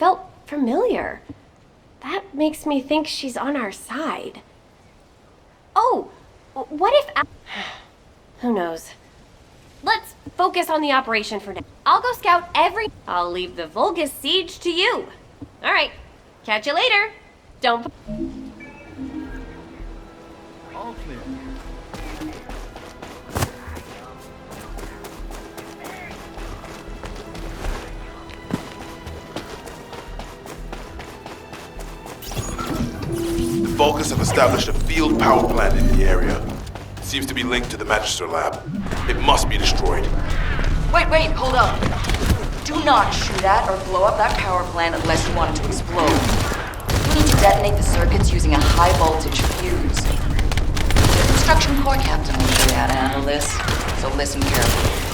felt familiar. That makes me think she's on our side. Oh, what if... Who knows? Let's focus on the operation for now. I'll go scout every... I'll leave the Vulgus siege to you. Alright, catch you later. Don't... All clear. Vulcans have established a field power plant in the area. It seems to be linked to the Magister lab. It must be destroyed. Wait, hold up. Do not shoot at or blow up that power plant unless you want it to explode. You need to detonate the circuits using a high voltage fuse. The construction corps captain will show you how to handle this, so listen carefully.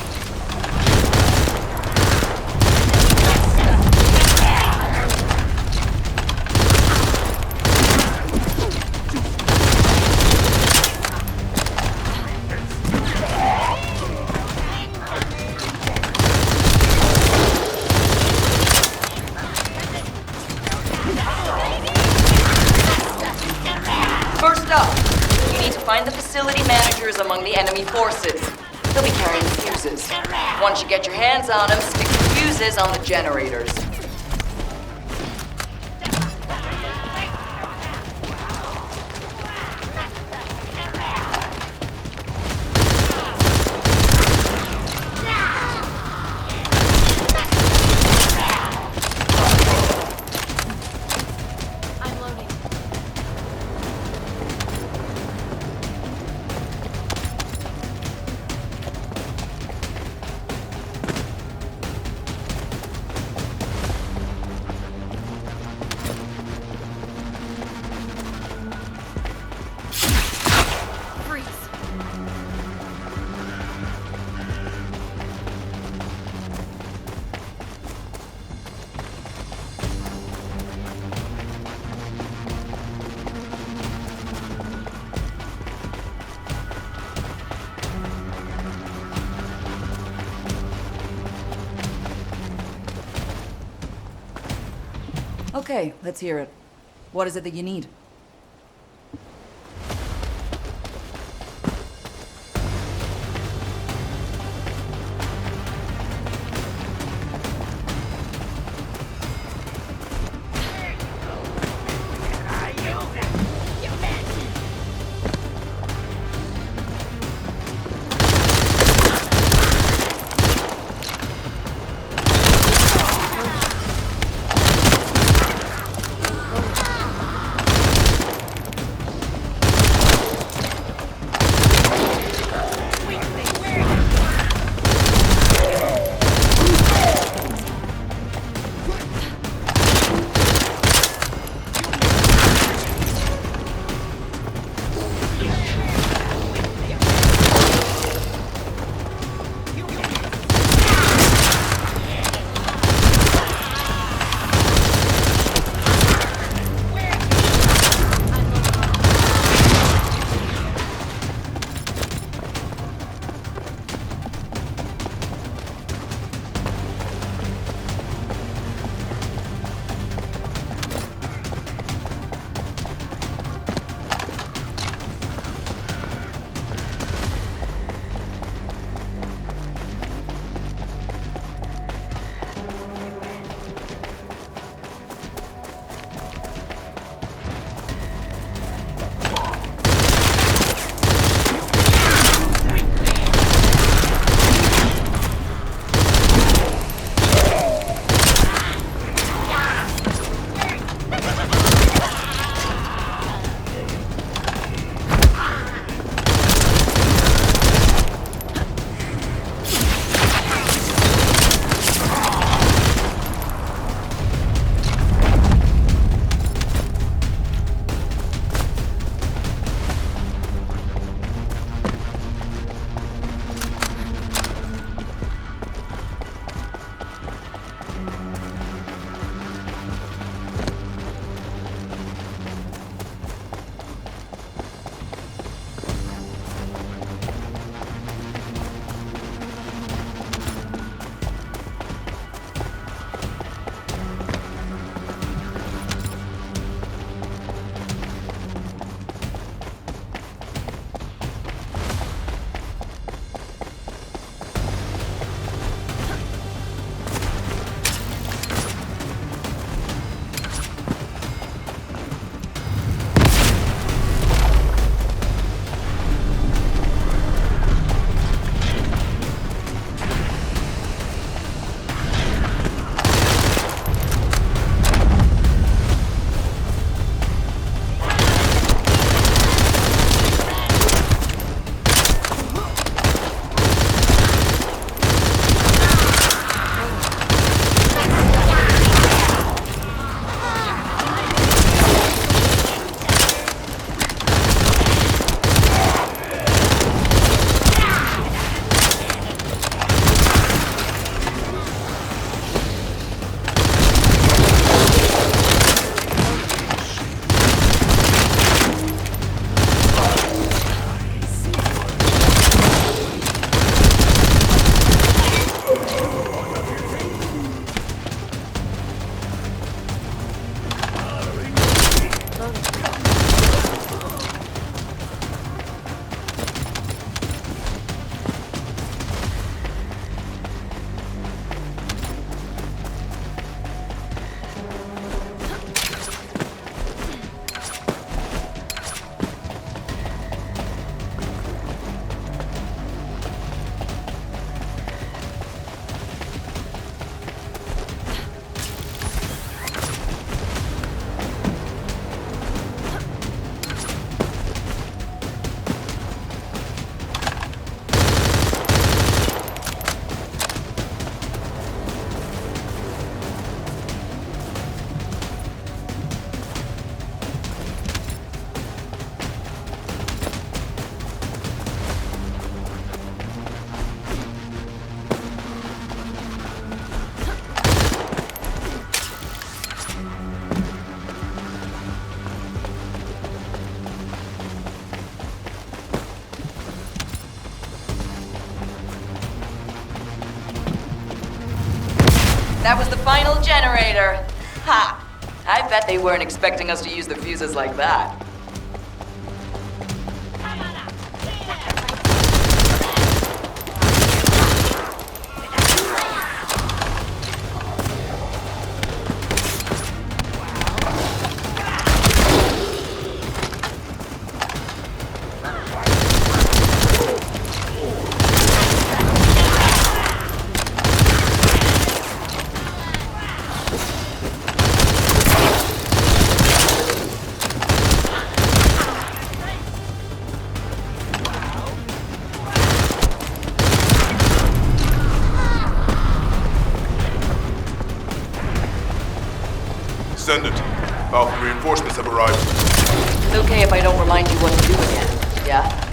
First up, you need to find the facility managers among the enemy forces. They'll be carrying fuses. Once you get your hands on them, stick the fuses on the generators. Okay, let's hear it. What is it that you need? that was the final generator. Ha! I bet they weren't expecting us to use the fuses like that. Descendant, Alpha reinforcements have arrived. It's okay if I don't remind you what to do again, yeah?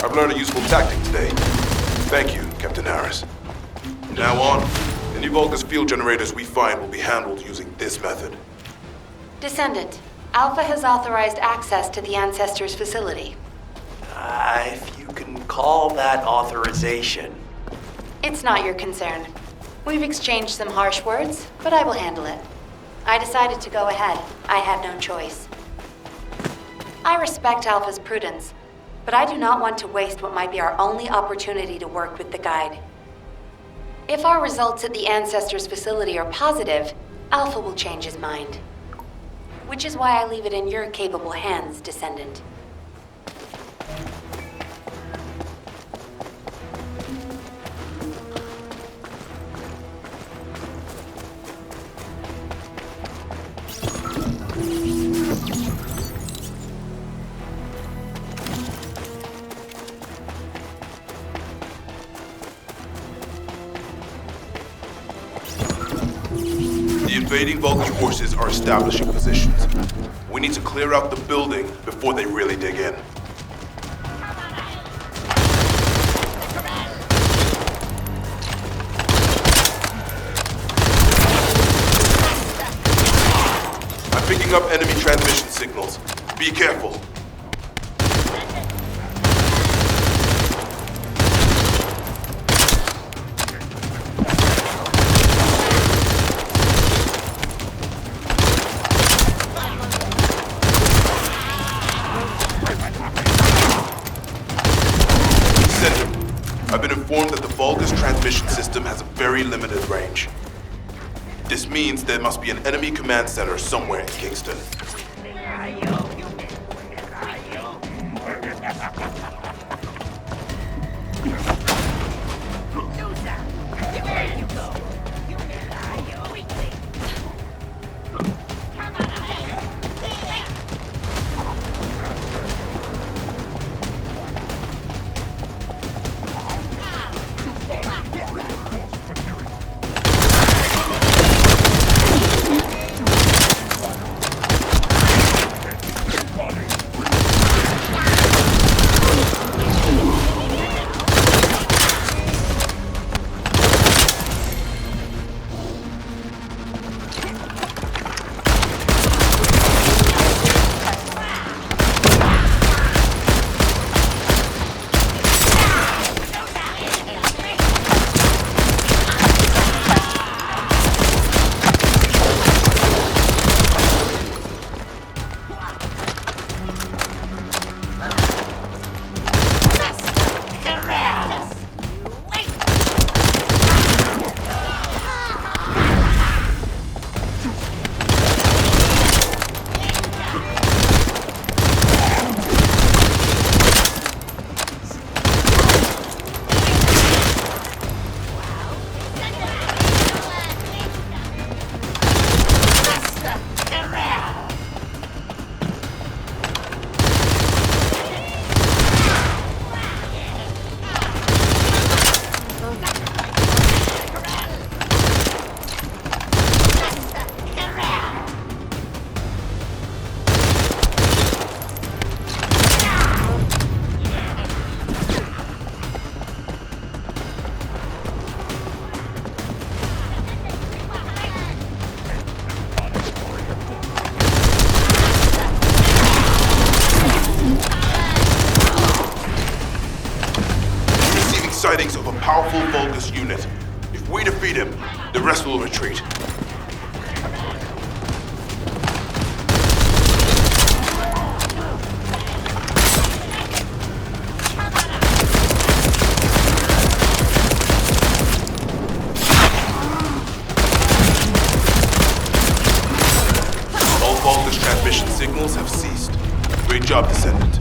I've learned a useful tactic today. Thank you, Captain Harris. From now on, any Vulgus field generators we find will be handled using this method. Descendant, Alpha has authorized access to the Ancestors' facility. If you can call that authorization. It's not your concern. We've exchanged some harsh words, but I will handle it. I decided to go ahead. I had no choice. I respect Alpha's prudence, but I do not want to waste what might be our only opportunity to work with the Guide. If our results at the Ancestors' facility are positive, Alpha will change his mind. Which is why I leave it in your capable hands, Descendant. The invading Vulgus forces are establishing positions. We need to clear out the building before they really dig in. I'm picking up enemy transmission signals. Be careful. I've been informed that the Vulgus transmission system has a very limited range. This means there must be an enemy command center somewhere in Kingston. Vulgus unit. If we defeat him, the rest will retreat. All Vulgus transmission signals have ceased. Great job, Descendant.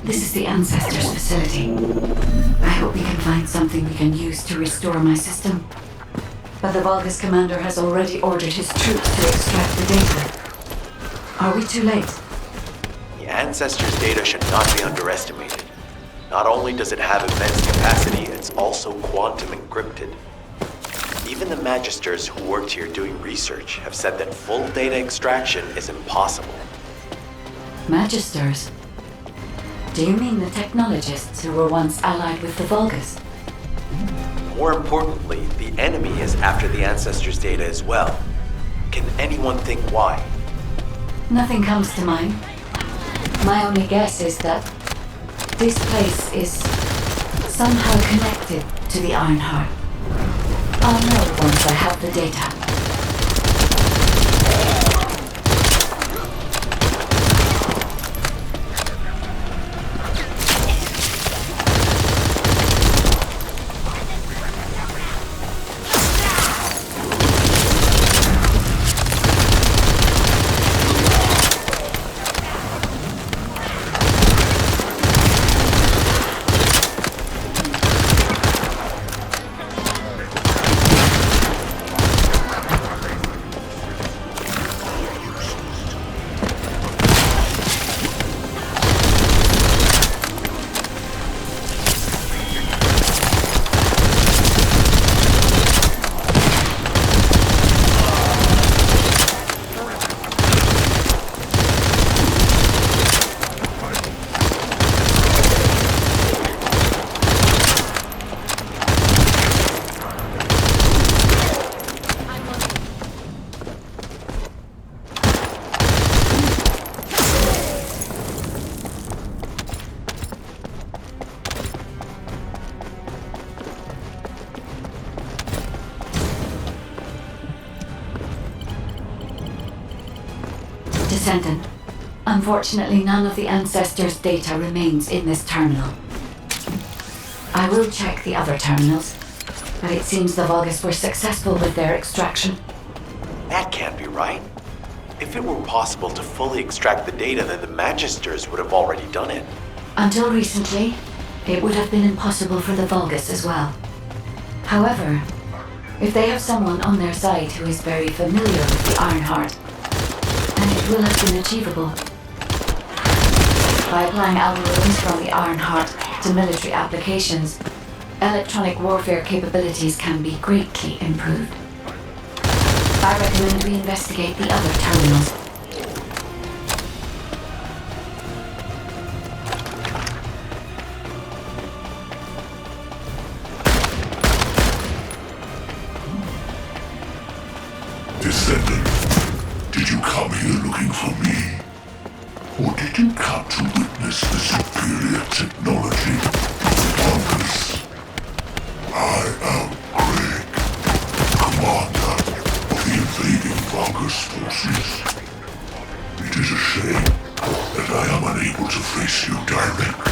This is the Ancestors' facility. I hope we can find something we can use to restore my system. But the Vulgus commander has already ordered his troops to extract the data. Are we too late? The Ancestors' data should not be underestimated. Not only does it have immense capacity, it's also quantum encrypted. Even the Magisters who worked here doing research have said that full data extraction is impossible. Magisters? Do you mean the technologists who were once allied with the Vulgus? More importantly, the enemy is after the Ancestors' data as well. Can anyone think why? Nothing comes to mind. My only guess is that this place is somehow connected to the Ironheart. I'll know once I have the data. Descendant. Unfortunately, none of the Ancestors' data remains in this terminal. I will check the other terminals, but it seems the Vulgus were successful with their extraction. That can't be right. If it were possible to fully extract the data, then the Magisters would have already done it. Until recently, it would have been impossible for the Vulgus as well. However, if they have someone on their side who is very familiar with the Ironheart, then it will have been achievable. By applying algorithms from the Ironheart, to military applications, electronic warfare capabilities can be greatly improved. I recommend we investigate the other terminals. Descendant, did you come here looking for me? Or did you come to witness the superior technology of Vulgus? I am Greg, commander of the invading Vulgus forces. It is a shame that I am unable to face you directly.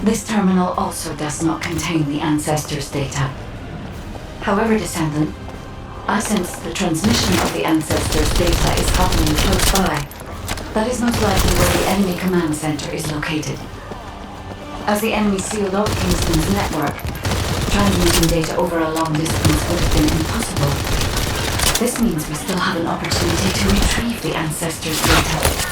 This terminal also does not contain the Ancestors' data. However, Descendant, I sense the transmission of the Ancestors' data is happening close by. That is most likely where the enemy command center is located. As the enemy sealed off Kingston's network, transmitting data over a long distance would have been impossible. This means we still have an opportunity to retrieve the Ancestors' data.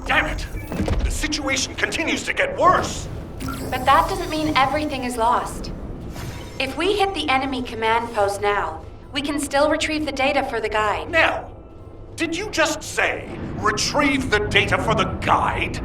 Damn it! The situation continues to get worse! But that doesn't mean everything is lost. If we hit the enemy command post now, we can still retrieve the data for the guide. Nell, did you just say, retrieve the data for the guide?